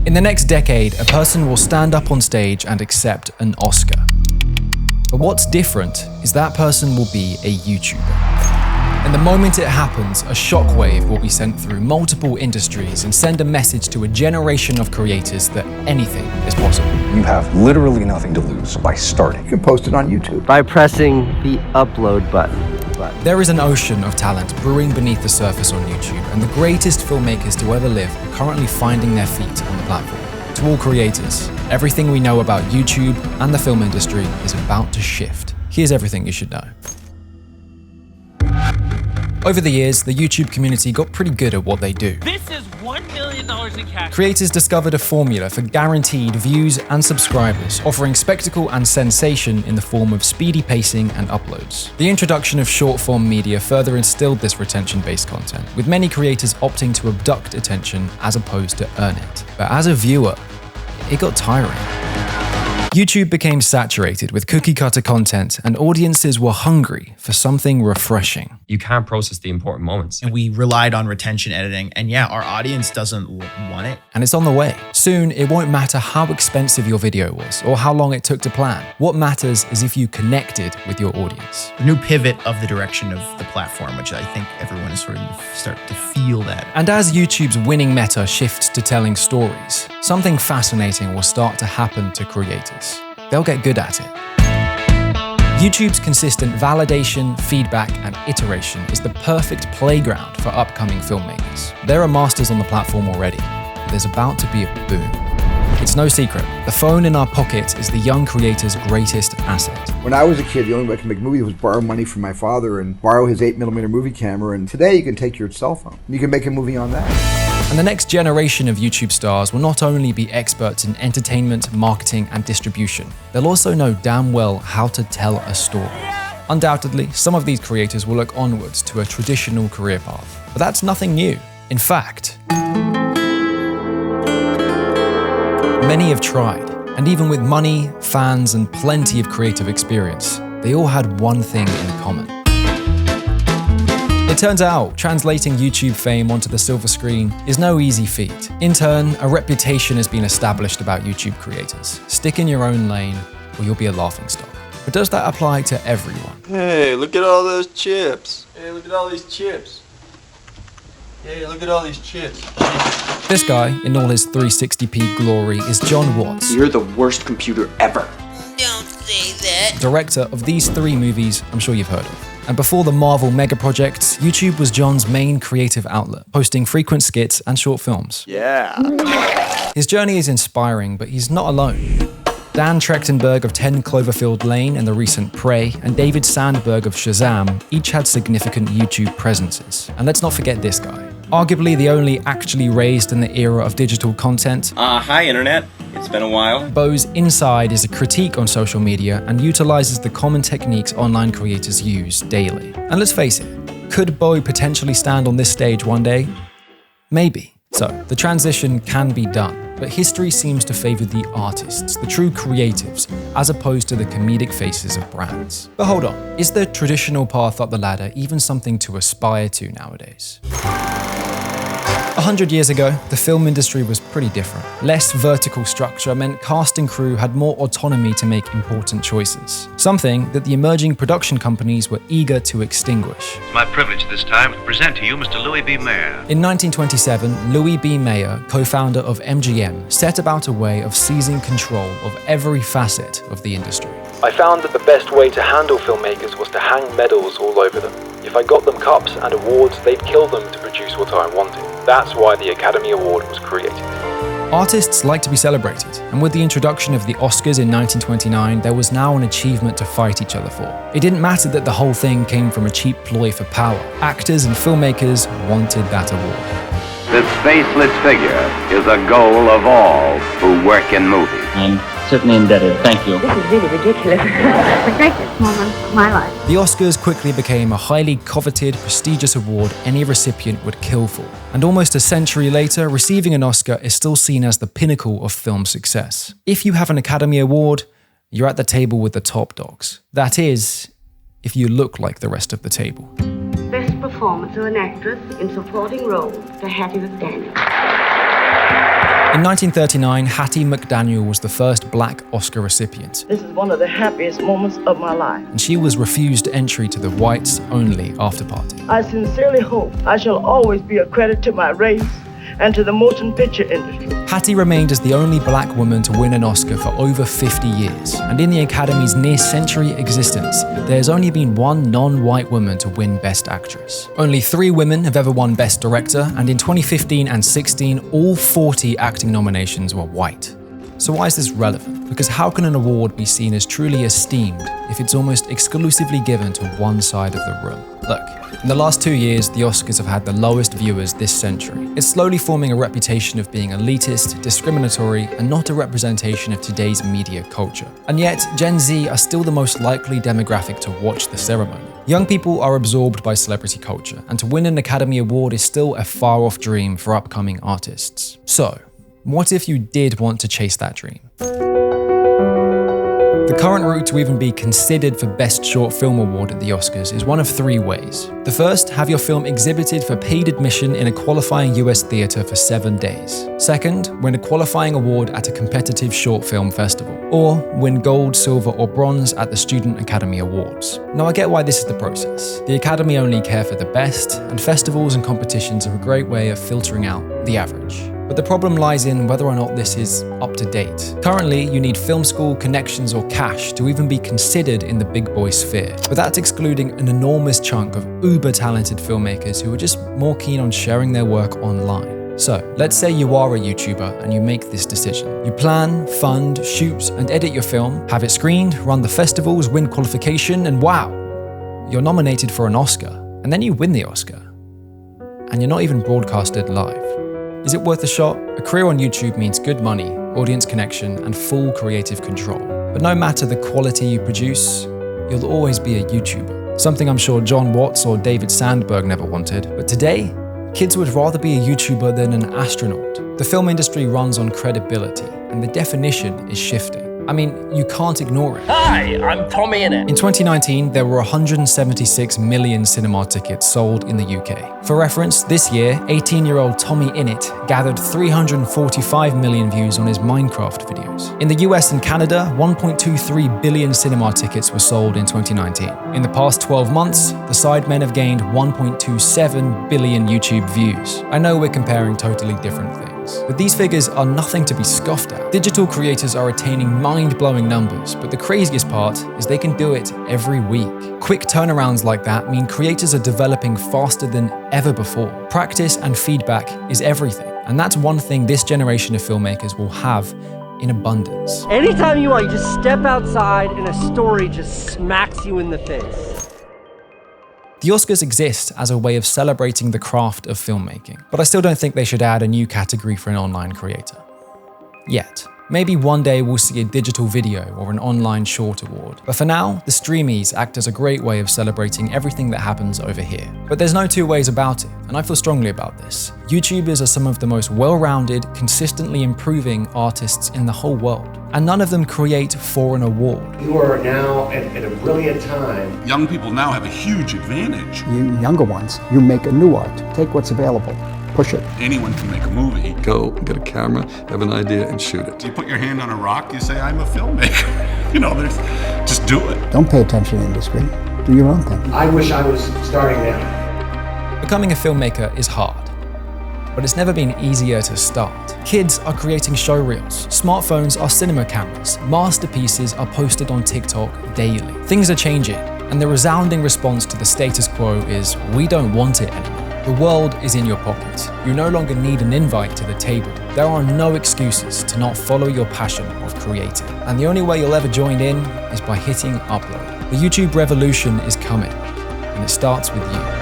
In the next decade, a person will stand up on stage and accept an Oscar. But what's different is that person will be a YouTuber. And the moment it happens, a shockwave will be sent through multiple industries and send a message to a generation of creators that anything is possible. You have literally nothing to lose by starting. You can post it on YouTube. By pressing the upload button. There is an ocean of talent brewing beneath the surface on YouTube, and the greatest filmmakers to ever live are currently finding their feet on the platform. To all creators, everything we know about YouTube and the film industry is about to shift. Here's everything you should know. Over the years, the YouTube community got pretty good at what they do. This is $1 million in cash. Creators discovered a formula for guaranteed views and subscribers, offering spectacle and sensation in the form of speedy pacing and uploads. The introduction of short-form media further instilled this retention-based content, with many creators opting to abduct attention as opposed to earn it. But as a viewer, it got tiring. YouTube became saturated with cookie-cutter content, and audiences were hungry for something refreshing. You can't process the important moments. And we relied on retention editing, and yeah, our audience doesn't want it. And it's on the way. Soon, it won't matter how expensive your video was or how long it took to plan. What matters is if you connected with your audience. The new pivot of the direction of the platform, which I think everyone is sort of starting to feel that. And as YouTube's winning meta shifts to telling stories, something fascinating will start to happen to creators. They'll get good at it. YouTube's consistent validation, feedback, and iteration is the perfect playground for upcoming filmmakers. There are masters on the platform already, but there's about to be a boom. It's no secret, the phone in our pocket is the young creator's greatest asset. When I was a kid, the only way I could make movies was borrow money from my father and borrow his 8mm movie camera, and today you can take your cell phone. You can make a movie on that. And the next generation of YouTube stars will not only be experts in entertainment, marketing, and distribution, they'll also know damn well how to tell a story. Undoubtedly, some of these creators will look onwards to a traditional career path, but that's nothing new. In fact, many have tried, and even with money, fans, and plenty of creative experience, they all had one thing in common. It turns out, translating YouTube fame onto the silver screen is no easy feat. In turn, a reputation has been established about YouTube creators. Stick in your own lane, or you'll be a laughingstock. But does that apply to everyone? Hey, look at all those chips. Hey, look at all these chips. Hey, look at all these chips. This guy, in all his 360p glory, is John Watts. You're the worst computer ever. Don't say that. Director of these 3 movies I'm sure you've heard of. And before the Marvel mega projects, YouTube was John's main creative outlet, posting frequent skits and short films. Yeah. His journey is inspiring, but he's not alone. Dan Trachtenberg of 10 Cloverfield Lane and the recent Prey, and David Sandberg of Shazam each had significant YouTube presences. And let's not forget this guy. Arguably the only actually raised in the era of digital content. Hi internet, it's been a while. Bo's Inside is a critique on social media and utilizes the common techniques online creators use daily. And let's face it, could Bo potentially stand on this stage one day? Maybe. So, the transition can be done, but history seems to favor the artists, the true creatives, as opposed to the comedic faces of brands. But hold on, is the traditional path up the ladder even something to aspire to nowadays? 100 years ago, the film industry was pretty different. Less vertical structure meant cast and crew had more autonomy to make important choices, something that the emerging production companies were eager to extinguish. It's my privilege this time to present to you Mr. Louis B. Mayer. In 1927, Louis B. Mayer, co-founder of MGM, set about a way of seizing control of every facet of the industry. I found that the best way to handle filmmakers was to hang medals all over them. If I got them cups and awards, they'd kill them to produce what I wanted. That's why the Academy Award was created. Artists like to be celebrated, and with the introduction of the Oscars in 1929, there was now an achievement to fight each other for. It didn't matter that the whole thing came from a cheap ploy for power. Actors and filmmakers wanted that award. This faceless figure is a goal of all who work in movies. I'm certainly indebted. Thank you. This is really ridiculous. The greatest moment of my life. The Oscars quickly became a highly coveted, prestigious award any recipient would kill for. And almost a century later, receiving an Oscar is still seen as the pinnacle of film success. If you have an Academy Award, you're at the table with the top dogs. That is, if you look like the rest of the table. Best performance of an actress in supporting role, the Hattie McDaniel. In 1939, Hattie McDaniel was the first black Oscar recipient. This is one of the happiest moments of my life. And she was refused entry to the whites-only after-party. I sincerely hope I shall always be a credit to my race and to the motion picture industry. Hattie remained as the only black woman to win an Oscar for over 50 years. And in the Academy's near-century existence, there's only been one non-white woman to win Best Actress. Only 3 women have ever won Best Director, and in 2015 and 16, all 40 acting nominations were white. So why is this relevant? Because how can an award be seen as truly esteemed if it's almost exclusively given to one side of the room? Look, in the last 2 years, the Oscars have had the lowest viewers this century. It's slowly forming a reputation of being elitist, discriminatory, and not a representation of today's media culture. And yet, Gen Z are still the most likely demographic to watch the ceremony. Young people are absorbed by celebrity culture, and to win an Academy Award is still a far-off dream for upcoming artists. So, what if you did want to chase that dream? The current route to even be considered for Best Short Film Award at the Oscars is one of 3 ways. The first, have your film exhibited for paid admission in a qualifying US theatre for 7 days. Second, win a qualifying award at a competitive short film festival. Or win gold, silver, or bronze at the Student Academy Awards. Now I get why this is the process. The Academy only care for the best, and festivals and competitions are a great way of filtering out the average. But the problem lies in whether or not this is up to date. Currently, you need film school, connections, or cash to even be considered in the big boy sphere. But that's excluding an enormous chunk of uber-talented filmmakers who are just more keen on sharing their work online. So, let's say you are a YouTuber and you make this decision. You plan, fund, shoot, and edit your film, have it screened, run the festivals, win qualification, and wow, you're nominated for an Oscar. And then you win the Oscar. And you're not even broadcasted live. Is it worth a shot? A career on YouTube means good money, audience connection, and full creative control. But no matter the quality you produce, you'll always be a YouTuber. Something I'm sure John Watts or David Sandberg never wanted. But today, kids would rather be a YouTuber than an astronaut. The film industry runs on credibility, and the definition is shifting. I mean, you can't ignore it. Hi, I'm Tommy Innit. In 2019, there were 176 million cinema tickets sold in the UK. For reference, this year, 18-year-old Tommy Innit gathered 345 million views on his Minecraft videos. In the US and Canada, 1.23 billion cinema tickets were sold in 2019. In the past 12 months, the Sidemen have gained 1.27 billion YouTube views. I know we're comparing totally different things, but these figures are nothing to be scoffed at. Digital creators are attaining mind-blowing numbers, but the craziest part is they can do it every week. Quick turnarounds like that mean creators are developing faster than ever before. Practice and feedback is everything, and that's one thing this generation of filmmakers will have in abundance. Anytime you want, you just step outside and a story just smacks you in the face. The Oscars exist as a way of celebrating the craft of filmmaking, but I still don't think they should add a new category for an online creator. Yet. Maybe one day we'll see a digital video or an online short award. But for now, the Streamies act as a great way of celebrating everything that happens over here. But there's no 2 ways about it, and I feel strongly about this. YouTubers are some of the most well-rounded, consistently improving artists in the whole world. And none of them create for an award. You are now at a brilliant time. Young people now have a huge advantage. You younger ones, you make a new art. Take what's available. Push it. Anyone can make a movie. Go get a camera, have an idea, and shoot it. You put your hand on a rock, you say, I'm a filmmaker. Just do it. Don't pay attention to the industry. Do your own thing. I wish I was starting now. Becoming a filmmaker is hard, but it's never been easier to start. Kids are creating showreels. Smartphones are cinema cameras. Masterpieces are posted on TikTok daily. Things are changing, and the resounding response to the status quo is, we don't want it anymore. The world is in your pocket. You no longer need an invite to the table. There are no excuses to not follow your passion of creating. And the only way you'll ever join in is by hitting upload. The YouTube revolution is coming, and it starts with you.